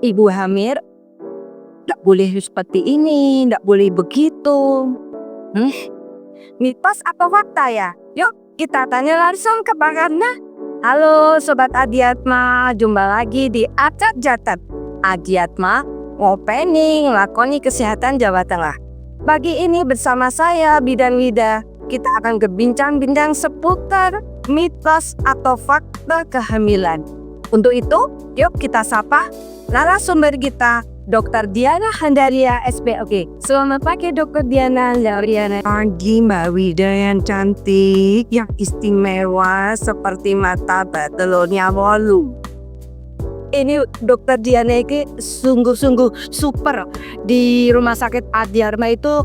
ibu hamil nggak boleh seperti ini, nggak boleh begitu. Mitos atau fakta ya? Yuk kita tanya langsung ke pakarnya. Halo Sobat Adiatma, jumpa lagi di Acak Jatat Adiatma, ngopening lakoni kesehatan Jawa Tengah. Pagi ini bersama saya Bidan Wida, kita akan berbincang-bincang seputar mitos atau fakta kehamilan. Untuk itu, yuk kita sapa narasumber kita, Dr. Diana Handaria, SPOK. Selamat pagi Dr. Diana Handaria. Pagi Mbak Wida yang cantik, yang istimewa seperti mata batelonnya wolu. Ini Dr. Diana ini sungguh-sungguh super. Di Rumah Sakit Adiatma itu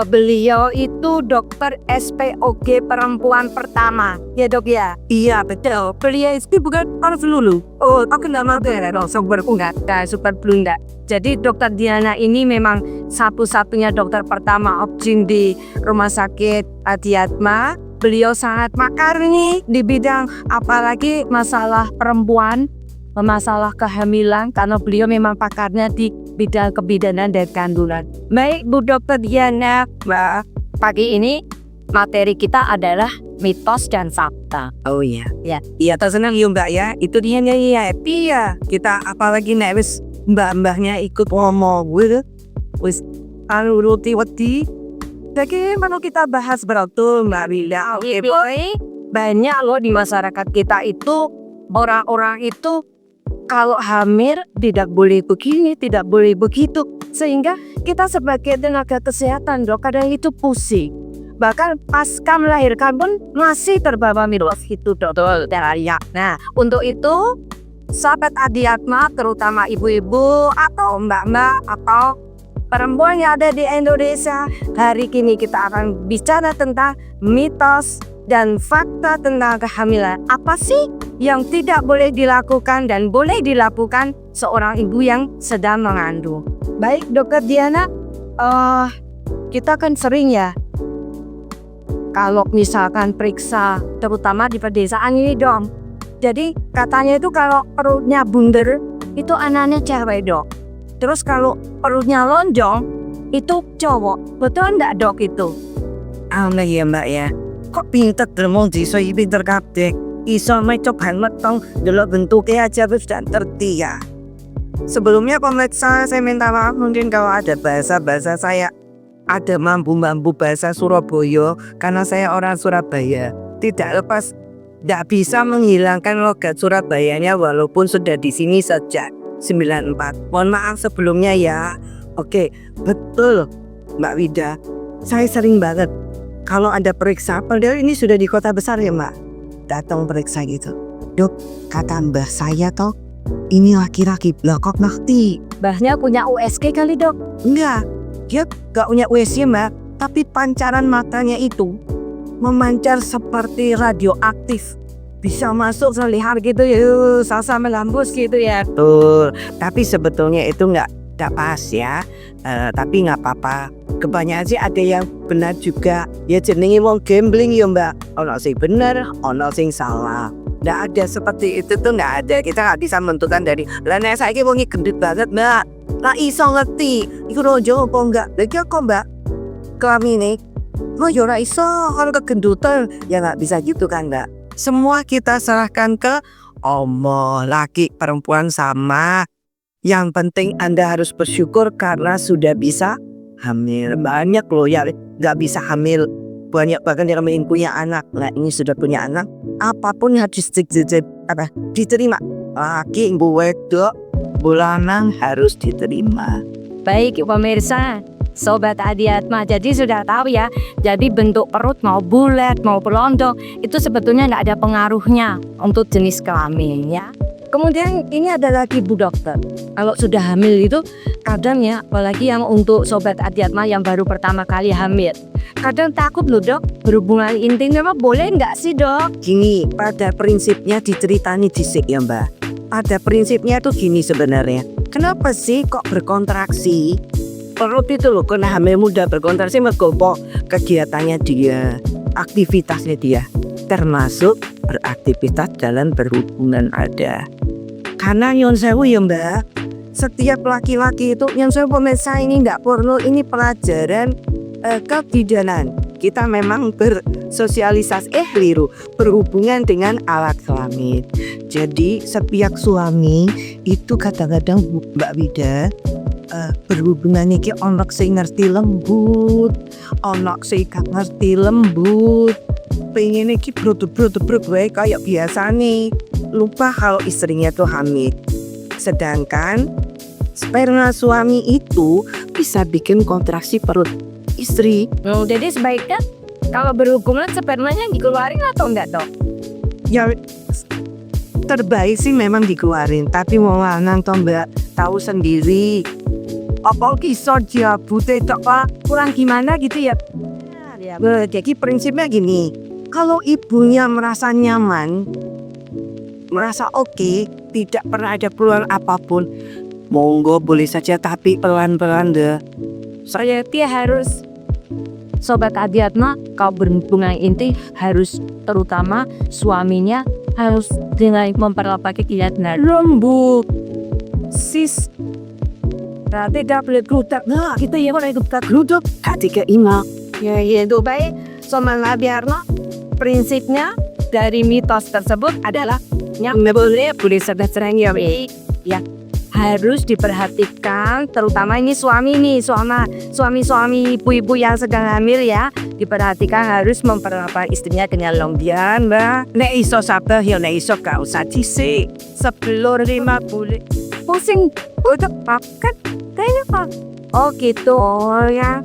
beliau itu dokter SPOG perempuan pertama, ya dok ya? Iya betul, beliau itu bukan orang lulu. Oh, aku nggak mau ya, super enggak, super blue enggak. Jadi dokter Diana ini memang satu-satunya dokter pertama opjin di Rumah Sakit Adiatma. Beliau sangat pakar nih di bidang apalagi masalah perempuan, masalah kehamilan, karena beliau memang pakarnya di bidang kebidanan dan kandungan. Baik Bu Dokter Diana, Mbak, pagi ini materi kita adalah mitos dan fakta. Oh iya, Ya. Iya tersenang ya Mbak ya. Itu dia ya, iya. Kita apalagi nek wis mbah-mbahnya ikut ngomong, wis anu ruti wedi. Jadi mau kita bahas betul Mbak Wida. Oke, boy. Banyak loh di masyarakat kita itu orang-orang itu kalau hamil tidak boleh begini, tidak boleh begitu. Sehingga kita sebagai tenaga kesehatan dok, kadang itu pusing. Bahkan pasca melahirkan pun masih terbawa mitos itu dok. Ya. Nah untuk itu sahabat Adiatma, terutama ibu-ibu atau mbak-mbak atau perempuan yang ada di Indonesia, hari ini kita akan bicara tentang mitos dan fakta tentang kehamilan. Apa sih yang tidak boleh dilakukan dan boleh dilakukan seorang ibu yang sedang mengandung? Baik Dokter Diana, kita kan sering ya kalau misalkan periksa, terutama di pedesaan ini dong. Jadi katanya itu kalau perutnya bunder itu anaknya cewek dok. Terus kalau perutnya lonjong itu cowok. Betul enggak dok itu? Aneh ya Mbak ya. Kok pinter demong iso pinter kabeh. Iso meco banget tong delok bentuknya aja wis dan ngerti ya. Sebelumnya pemirsa saya minta maaf mungkin kalau ada bahasa saya ada mambu-mambu bahasa Surabaya karena saya orang Surabaya. Tidak lepas tidak bisa menghilangkan logat Surabayanya walaupun sudah di sini sejak 94. Mohon maaf sebelumnya ya. Oke, betul Mbak Wida. Saya sering banget kalau ada periksa, padahal ini sudah di kota besar ya Mbak, datang periksa gitu. Dok, kata mbah saya toh, ini laki-laki. Lah kok ngerti? Mbahnya punya USG kali dok? Enggak, dia gak punya USG Mbak, tapi pancaran matanya itu memancar seperti radioaktif. Bisa masuk selihar gitu ya, sasa melambus gitu ya. Betul, tapi sebetulnya itu nggak pas ya. Tapi nggak apa-apa. Kebanyakan sih ada yang benar juga. Ya jenenge wong gambling ya Mbak. Ono sing bener, ono sing salah. Nggak ada seperti itu tuh nggak ada. Kita nggak bisa menentukan dari. Lah nek saiki wong gendut banget Mbak. Lah iso ngerti. Iku rojo apa enggak? Lagi kok Mbak kelamine. Lo yo ora iso kalau kegendutan. Ya nggak bisa gitu kan Mbak. Semua kita serahkan ke Allah, laki perempuan sama. Yang penting Anda harus bersyukur karena sudah bisa hamil. Banyak loh ya nggak bisa hamil, banyak bahkan yang ingin punya anak. Nah ini sudah punya anak, apapun harus diterima. Laki ibu wedok bulanang harus diterima. Baik pemirsa, Sobat Adiatma, jadi sudah tahu ya. Jadi bentuk perut mau bulat mau pelondong itu sebetulnya nggak ada pengaruhnya untuk jenis kelamin ya. Kemudian ini ada lagi Bu Dokter, kalau sudah hamil itu kadang ya, apalagi yang untuk Sobat Adiatma yang baru pertama kali hamil, kadang takut loh dok, berhubungan intim memang boleh nggak sih dok? Gini, pada prinsipnya diceritani disik ya mbak. Pada prinsipnya tuh gini sebenarnya. Kenapa sih kok berkontraksi? Perut itu loh, karena hamil muda berkontraksi mergopok kegiatannya dia, aktivitasnya dia, termasuk beraktivitas dalam berhubungan ada. Karena nyon sewu ya mbak, setiap laki-laki itu yang saya pemirsa ini nggak perlu ini pelajaran kebidanan. Kita memang bersosialisasi keliru berhubungan dengan alat kelamin. Jadi setiap suami itu kadang-kadang Mbak Wida berhubungan iki onok sing ngerti lembut, onok sing gak ngerti lembut. Pengen iki brut-brut wae kayak biasa nih. Lupa kalau istrinya tuh hamil. Sedangkan sperma suami itu bisa bikin kontraksi perut istri. Jadi sebaiknya kalau berhubungan spermanya dikeluarin atau enggak dok? Ya terbaik sih memang dikeluarin, tapi mau lanang toh Mbak tahu sendiri. Apa kisah dia bute tok kurang gimana gitu ya. Jadi prinsipnya gini, kalau ibunya merasa nyaman, merasa oke, tidak pernah ada peluang apapun, monggo boleh saja tapi pelan-pelan deh. Saya harus Sobat Adiatma, kalau berhubungan intim harus terutama suaminya harus dengan memperlakukan kelihatan lembut, sis. Tidak boleh gerudak. Nah, kita ya boleh gerudak ketika ima. Ya itu baik. Sobat Adiatma, prinsipnya dari mitos tersebut adalah yang boleh sedang ya. Harus diperhatikan, terutama ini suami ibu-ibu yang sedang hamil ya, diperhatikan harus memperlakukan istrinya dengan lembut, Mbak. Nek iso sabar ya, nek iso gak usah disik. Sebelum 50 pusing udah makan kayaknya Pak. Oh gitu, oh ya.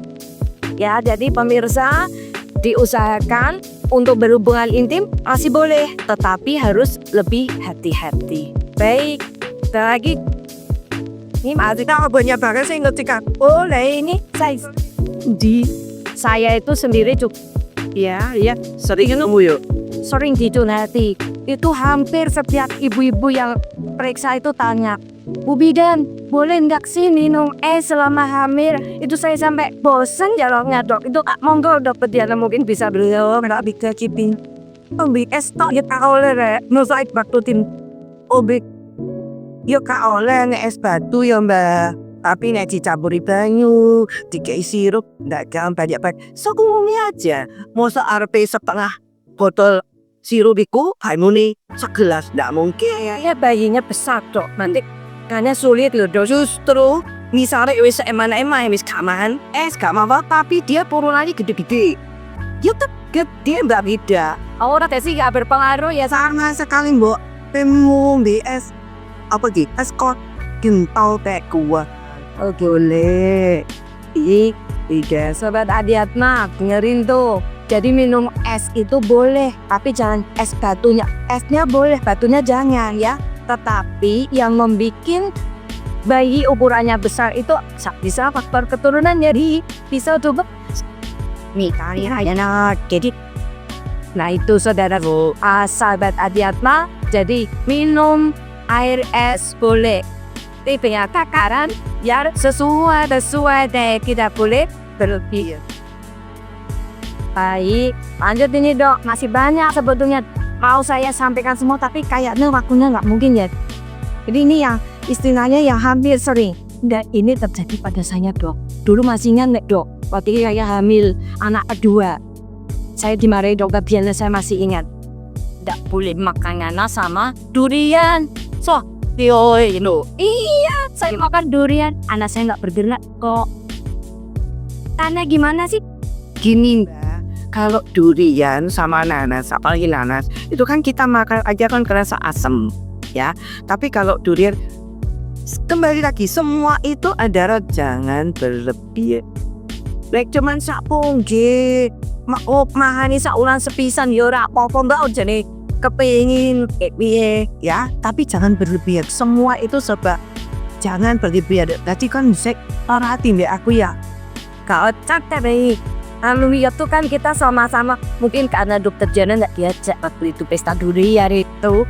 Ya jadi pemirsa diusahakan untuk berhubungan intim masih boleh, tetapi harus lebih hati-hati. Baik, kita lagi. Ini masih Kita banyak banget sih ngerti kan. oh nah ini saya itu sendiri juga ya Sering nemu yuk. sering dicurhati. Itu hampir setiap ibu-ibu yang periksa itu tanya, Bu Bidan, boleh nggak sih minum es selama hamil? Itu saya sampai bosen jawabnya dok. Itu monggo dokter Diana mungkin bisa beliau nggak bisa kipin. Ambil es tok ya tak oleh rek. Nusaik waktu tim obik. Yo kak oleh nek es batu ya Mbak. Tapi nek dicampuri banyu, dikei sirup, ndak gampang banyak. So umumnya aja. Masa arepe setengah botol sirup iku muni segelas ndak mungkin. Ya bayinya besar dok, nanti karena sulit loh dok. Justru misalnya wis emana-emana wis kaman, es gak apa tapi dia turunannya gede-gede. Yo tetep gede Mbak Wida. Orang sih nggak berpengaruh ya. Sama sekali Mbak. Pemu es apa gitu? Es kok kental kayak gua. Oh boleh. Iya Sobat Adiatma, dengerin tuh. Jadi minum es itu boleh, tapi jangan es batunya. Esnya boleh, batunya jangan ya. Tetapi yang membuat bayi ukurannya besar itu bisa faktor keturunan, jadi bisa coba nih kalian aja. Jadi nah itu saudaraku, sahabat Adiatma, jadi minum air es boleh, tapi ya takaran ya sesuai deh, tidak boleh berlebih. Baik, lanjut ini dok, masih banyak sebetulnya mau saya sampaikan semua, tapi kayaknya waktunya nggak mungkin ya. Jadi ini yang istilahnya yang hampir sering, dan ini terjadi pada saya dok. Dulu masih ingat dok, waktu saya hamil anak kedua, saya dimarahi dokter Diana, saya masih ingat. Nggak boleh makan nanas sama durian. So, iya, saya makan durian, anak saya nggak bergerak kok. Karena gimana sih? Gini Mbak, kalau durian sama nanas, apalagi nanas, itu kan kita makan aja kan kerasa asem, ya. Tapi kalau durian, kembali lagi semua itu adalah jangan berlebih. Lek cuman sapung ge, mahani saulan sepisan ya ora apa-apa Mbak, jane kepengin piye ya, tapi jangan berlebihan. Semua itu serba jangan berlebihan. Tadi kan saya perhatiin deh aku ya. Kau cakap baik. Lalu itu kan kita sama-sama, mungkin karena dokter Jana nggak diajak waktu itu pesta durian itu.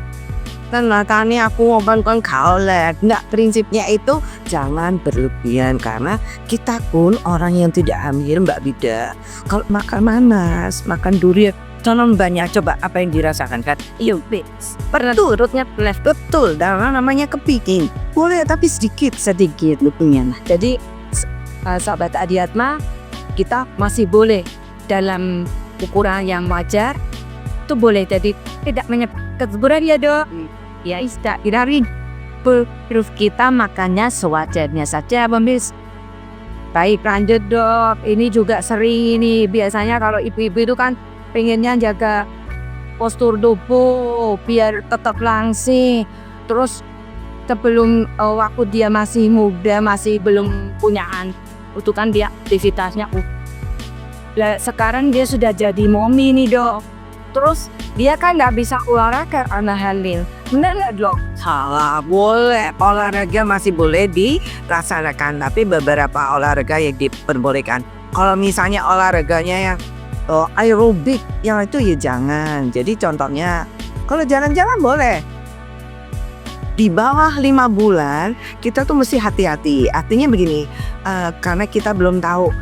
Kan makanya aku ngomong kan kau lah. Nggak, prinsipnya itu jangan berlebihan, karena kita pun orang yang tidak hamil Mbak Bida. Kalau makan nanas, makan durian, Tolong banyak coba apa yang dirasakan kan? Iya, pernah turutnya left. Betul, dan namanya kepiting. Boleh tapi sedikit lupunya. Jadi sahabat Adiatma, kita masih boleh dalam ukuran yang wajar. Itu boleh, jadi tidak menyebabkan kesuburan ya dok. Ya tidak dari perut kita makannya sewajarnya saja, Bemis. Baik, lanjut dok. Ini juga sering ini. Biasanya kalau ibu-ibu itu kan pengennya jaga postur tubuh biar tetap langsing. Terus sebelum waktu dia masih muda, masih belum punya anak, itu kan dia aktivitasnya. Sekarang dia sudah jadi mommy nih dok. Terus dia kan nggak bisa olahraga karena hamil. Benar nggak dok? Salah, boleh. Olahraga masih boleh dilaksanakan, tapi beberapa olahraga yang diperbolehkan. Kalau misalnya olahraganya yang aerobik, yang itu ya jangan. Jadi contohnya, kalau jalan-jalan boleh. Di bawah 5 bulan, kita tuh mesti hati-hati. Artinya begini, karena kita belum tahu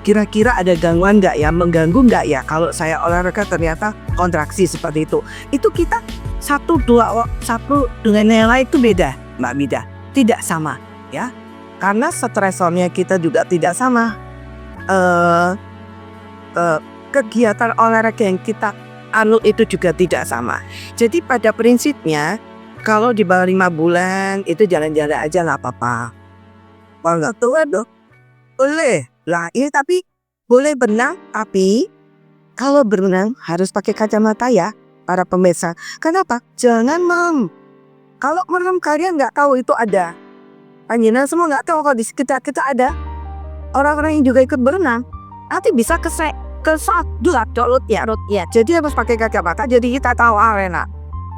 kira-kira ada gangguan nggak ya, mengganggu nggak ya kalau saya olahraga ternyata kontraksi seperti itu. Itu kita satu dengan yang lain itu beda, Mbak Mida. Tidak sama ya, karena stresornya kita juga tidak sama. Kegiatan olahraga yang kita anut itu juga tidak sama. Jadi pada prinsipnya kalau di bawah 5 bulan itu jalan-jalan aja nggak apa-apa. Kalau nggak tua dong, boleh lah. Ini tapi boleh berenang, tapi kalau berenang harus pakai kacamata ya para pemirsa. Kenapa? Jangan merem. Kalau merem kalian nggak tahu itu ada. Panjenengan semua nggak tahu kalau di sekitar kita ada orang-orang yang juga ikut berenang. Nanti bisa kesadut ya. Jadi harus pakai kacamata. Jadi kita tahu arena.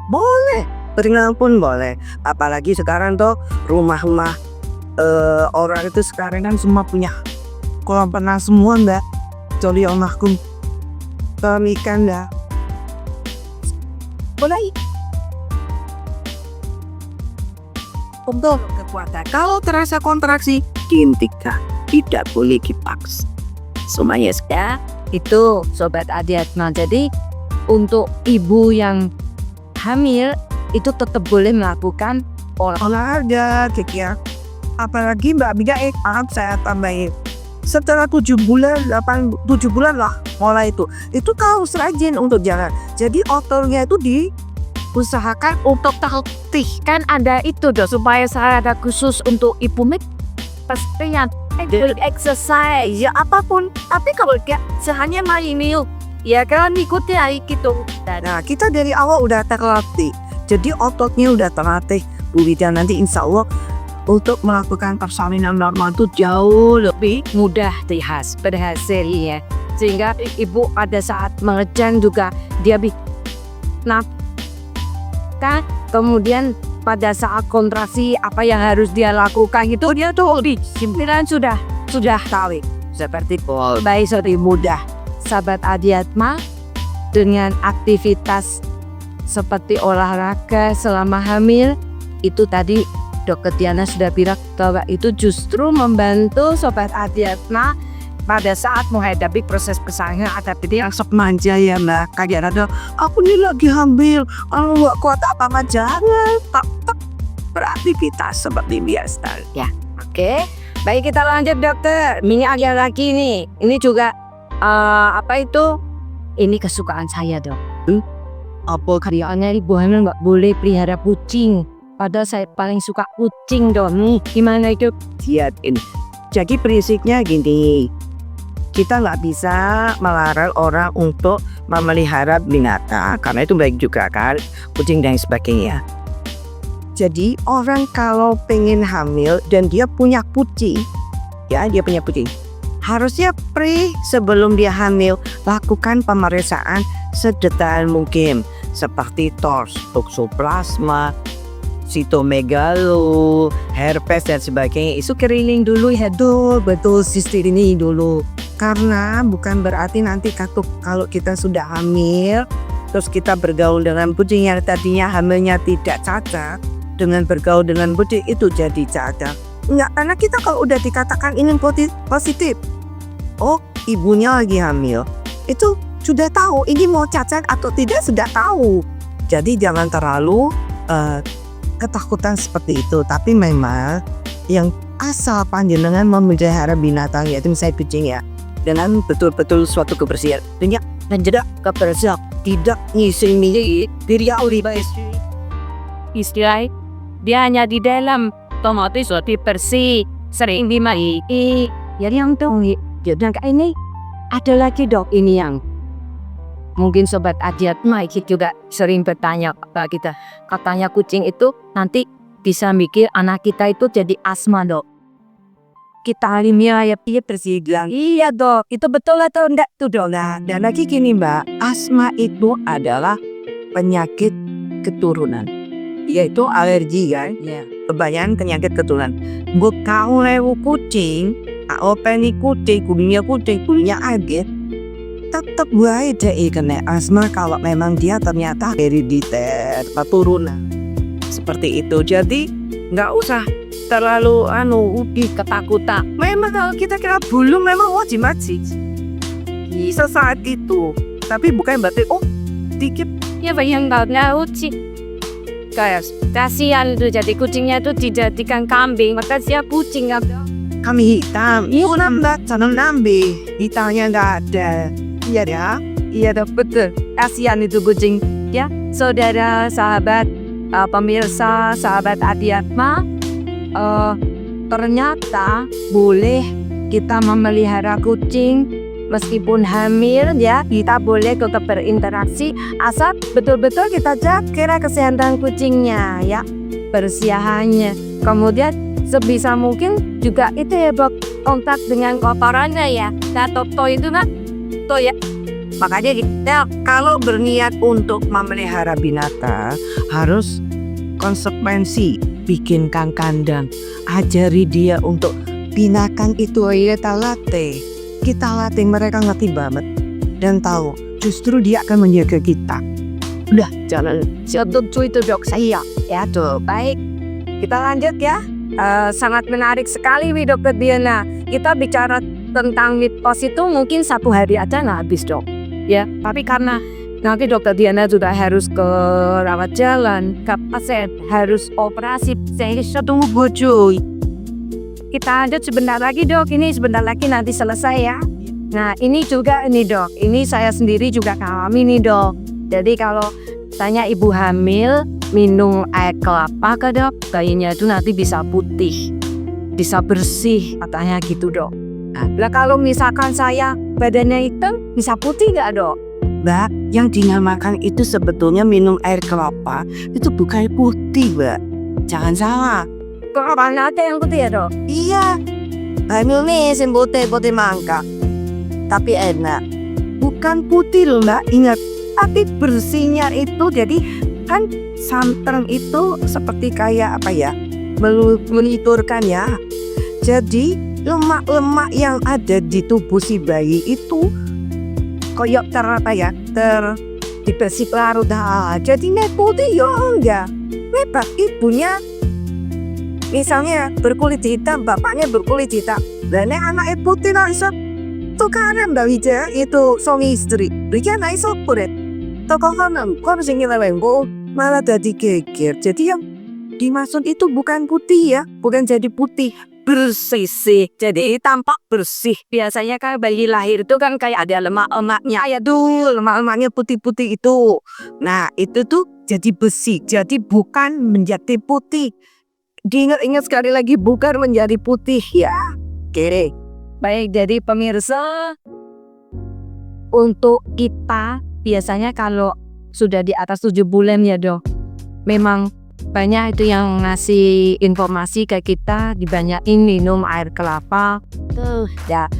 Boleh, berenang pun boleh. Apalagi sekarang tuh rumah-rumah orang itu sekarang kan semua punya kolam renang semua mbak. Kecuali almarhum ikan dah. Boleh. Untuk kekuatan. Kalau terasa kontraksi, hentikan. Tidak boleh dipaksa. Semuanya Ya, itu Sobat Adiatma. Jadi untuk ibu yang hamil itu tetap boleh melakukan olahraga, ya. Apalagi Mbak Bida, saya tambahin. Setelah 7 bulan lah mulai itu harus rajin untuk jalan. Jadi ototnya itu usahakan untuk terlatih. Kan ada itu dong, supaya saya ada khusus untuk ibu pastinya exercise ya apapun. Tapi kalau dia hanya main meal ya kan ikuti aja gitu. Nah kita dari awal udah terlatih. Jadi ototnya udah terlatih Bu Wida. Nanti insya Allah untuk melakukan persalinan normal itu jauh lebih mudah berhasil ya. Sehingga ibu pada saat mengejan juga dia kan kemudian pada saat kontraksi apa yang harus dia lakukan itu dia tuh di simpiran sudah tahu seperti baik sorry mudah. Sahabat Adiatma, dengan aktivitas seperti olahraga selama hamil itu tadi Dokter Diana sudah bilang bahwa itu justru membantu Sobat Adiatma pada saat menghadapi proses persalinan adaptif yang manja ya mbak. Kayak ada aku ini lagi hamil, nggak kuat apa jangan tetap beraktivitas seperti biasa ya. Oke, baik kita lanjut dokter. Ini ada lagi nih. Ini juga ini kesukaan saya dok. Apa karyanya ibu hamil nggak boleh pelihara kucing. Padahal saya paling suka kucing dong. Gimana itu? Lihat ini. Jadi prinsipnya gini. Kita nggak bisa melarang orang untuk memelihara binatang karena itu baik juga kan, kucing dan sebagainya. Jadi orang kalau pengen hamil dan dia punya kucing, harusnya sebelum dia hamil lakukan pemeriksaan sedetail mungkin seperti toxoplasma, sitomegalo, herpes dan sebagainya. Itu screening dulu ya betul sistem ini dulu. Karena bukan berarti nanti kalau kita sudah hamil terus kita bergaul dengan kucing yang tadinya hamilnya tidak cacat, dengan bergaul dengan kucing itu jadi cacat. Enggak, karena kita kalau udah dikatakan ini positif, oh ibunya lagi hamil, itu sudah tahu ini mau cacat atau tidak, sudah tahu. Jadi jangan terlalu ketakutan seperti itu. Tapi memang yang asal panjenengan memelihara binatang, yaitu misalnya kucing ya, dengan betul-betul suatu kebersihan dan tidak kebersihan, tidak ngisi-ngisi diri Istilah dia hanya di dalam, otomatis lebih bersih, sering dimai. Jadi yang tuh, dan ini ada lagi dok, ini yang mungkin sobat Ajiat Maikit juga sering bertanya kepada kita. Katanya kucing itu nanti bisa mikir anak kita itu jadi asma dok. Kita alimiah ya bersih bilang, iya dok, itu betul atau enggak tuh dok? Nah, dan lagi gini mbak, asma itu adalah penyakit keturunan, yaitu alergi kan. Kebanyakan penyakit keturunan. Kau lewu kucing, openi kucing, kulinya aget, tetap wae deh kena asma kalau memang dia ternyata herediter keturunan seperti itu. Jadi nggak usah terlalu ketakutan. Memang kalau kita kira bulu memang wajib mati bisa saat itu, tapi bukan berarti dikit Ya bayang nggak sih. Kayak kasihan tuh, jadi kucingnya tuh dijadikan kambing, maka siap kucing apa? kami hitam. Iya nambah, jangan nambah. Hitamnya nggak ada. Iya ya. Iya dok, betul. Kasihan itu kucing. Ya, saudara, sahabat, pemirsa, sahabat Adiatma, ternyata boleh kita memelihara kucing meskipun hamil ya, kita boleh tetap berinteraksi asal betul-betul kita jaga kesehatan kucingnya ya, bersihannya. Kemudian sebisa mungkin juga itu ya Bok, kontak dengan kotorannya ya. Nah toto itu kan to ya. Makanya kita kalau berniat untuk memelihara binatang harus konsekuensi, bikinkan kandang, ajari dia untuk binatang itu kita latih. Kita latih mereka ngerti banget dan tahu justru dia akan menjaga kita. Udah jangan Setuju itu dok saya. Ya tuh baik. Kita lanjut ya. Sangat menarik sekali Dokter Diana. Kita bicara tentang mitos itu mungkin 1 hari aja nggak habis dok. Ya, tapi karena nanti Dokter Diana juga harus ke rawat jalan, ke pasien, harus operasi, saya tunggu bojo. Kita lanjut sebentar lagi dok, ini sebentar lagi nanti selesai ya. Nah ini juga nih dok, ini saya sendiri juga alami nih dok. Jadi kalau tanya ibu hamil minum air kelapa ke dok, bayinya itu nanti bisa putih, bisa bersih katanya gitu dok. Nah kalau misalkan saya badannya hitam bisa putih nggak dok? Mbak, yang dinamakan itu sebetulnya minum air kelapa itu bukan putih mbak, jangan salah. Kelapa ada yang putih ya dok? Iya, hamil nih putih mangga, tapi enak. Bukan putih loh mbak, ingat. Tapi bersihnya itu jadi kan santan itu seperti kayak apa ya, meniturkan ya. Jadi lemak-lemak yang ada di tubuh si bayi itu koyok dibersih larut. Jadi putih ya enggak. Lepas ibunya misalnya berkulit hitam, bapaknya berkulit hitam, dan anaknya putih langsung tukaran mbak Wija itu suami istri. Berikan iso kuret. Tokoh kanan, kok mesti ngelewengko malah jadi geger. Jadi yang dimaksud itu bukan putih ya, bukan jadi putih, bersih sih. Jadi tampak bersih. Biasanya kan bayi lahir itu kan kayak ada lemak-lemaknya. Ya tuh lemak-lemaknya putih-putih itu. Nah itu tuh jadi besi, jadi bukan menjadi putih. Diingat-ingat sekali lagi, bukan menjadi putih ya. Oke. Baik, jadi pemirsa, untuk kita biasanya kalau sudah di atas 7 bulan ya dok, memang banyak itu yang ngasih informasi ke kita, dibanyakin minum air kelapa tuh ya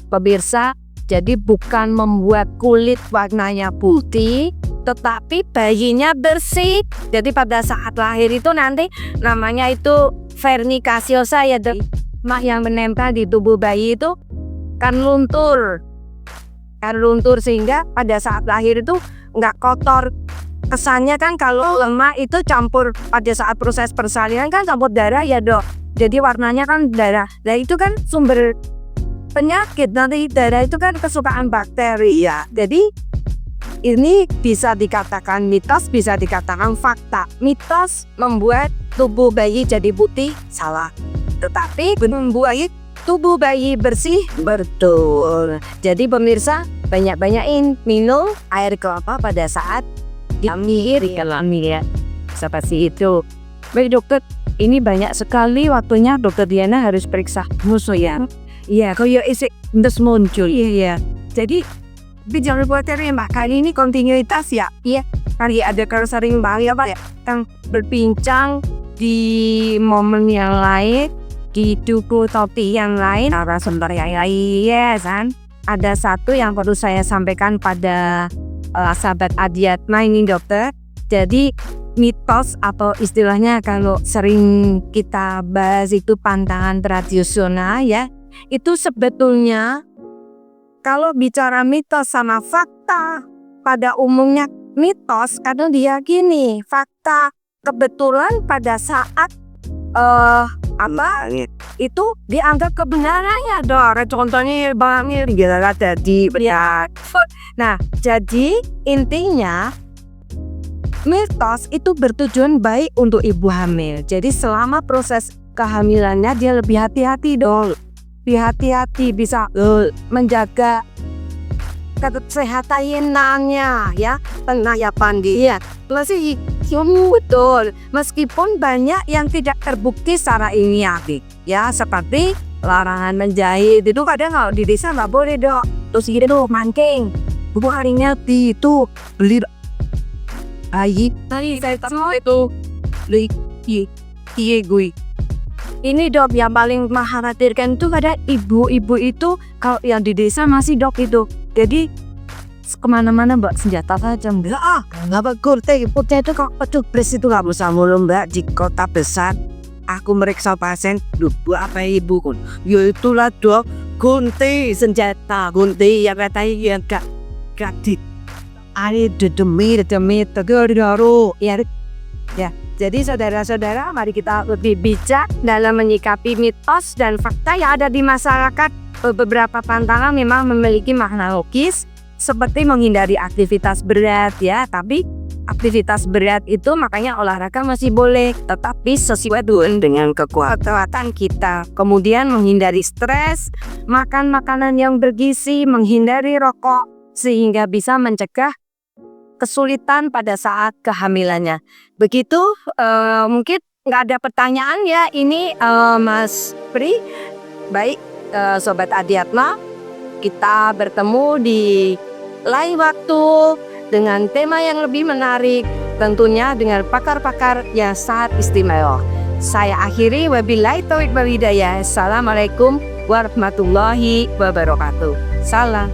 pemirsa. Jadi bukan membuat kulit warnanya putih, tetapi bayinya bersih. Jadi pada saat lahir itu nanti namanya itu vernicaciosa ya dok, lemak yang menempel di tubuh bayi itu kan luntur sehingga pada saat lahir itu nggak kotor. Kesannya kan kalau lemak itu campur pada saat proses persalinan kan campur darah ya dok, jadi warnanya kan darah. Nah itu kan sumber penyakit dari darah itu kan kesukaan bakteri ya. Jadi ini bisa dikatakan mitos, bisa dikatakan fakta. Mitos membuat tubuh bayi jadi putih, salah. Tetapi membuat tubuh bayi bersih, betul. Jadi pemirsa, banyak-banyakin minum air kelapa pada saat hamil ya. Seperti itu. Baik dokter, ini banyak sekali waktunya dokter Diana harus periksa musuh ya. Iya, kalau isi terus muncul. Iya. Jadi jangan khawatir ya Mbak, kali ini kontinuitas ya. Iya, kali ada kalau sering banget ya Pak ya, yang berbincang di momen yang lain, di tubuh topik yang lain, narasumber yang lain, ya kan. Ada satu yang perlu saya sampaikan pada sahabat Adiatma ini dokter. Jadi mitos atau istilahnya kalau sering kita bahas itu pantangan tradisional ya, itu sebetulnya kalau bicara mitos sama fakta, pada umumnya mitos kadang diyakini, fakta kebetulan pada saat itu dianggap kebenarannya dong. Contohnya banget jadi ya. Nah, jadi intinya mitos itu bertujuan baik untuk ibu hamil. Jadi selama proses kehamilannya dia lebih hati-hati dong. Hati-hati bisa menjaga kesehatan inangnya ya, pengayapan dia. Masih betul. Meskipun banyak yang tidak terbukti secara ilmiah ya, seperti larangan menjahit itu kadang kalau di desa nggak boleh dok. Terus gitu mancing. Bu harinya itu beli saya tahu itu gue. Ini dok yang paling mengkhawatirkan itu kadang ibu-ibu itu kalau yang di desa masih dok itu. Jadi kemana-mana mbak senjata saja nggak bagus. Putih itu kok petugas itu nggak bisa mulu mbak di kota besar. Aku meriksa pasien, buat apa ibu kun? Ya itulah dok, gunting senjata, gunting yang katanya yang gak di. Ani demi tegur ya. Jadi saudara-saudara, mari kita lebih bijak dalam menyikapi mitos dan fakta yang ada di masyarakat. Beberapa pantangan memang memiliki makna logis, seperti menghindari aktivitas berat ya. Tapi aktivitas berat itu makanya olahraga masih boleh, tetapi sesuai dengan kekuatan kita. Kemudian menghindari stres, makan makanan yang bergizi, menghindari rokok, sehingga bisa mencegah kesulitan pada saat kehamilannya. Begitu, mungkin nggak ada pertanyaan ya ini Mas Pri. Baik, Sobat Adiatma, kita bertemu di lain waktu dengan tema yang lebih menarik, tentunya dengan pakar-pakar yang sangat istimewa. Saya akhiri, wabillahi taufiq wal hidayah. Assalamualaikum warahmatullahi wabarakatuh. Salam.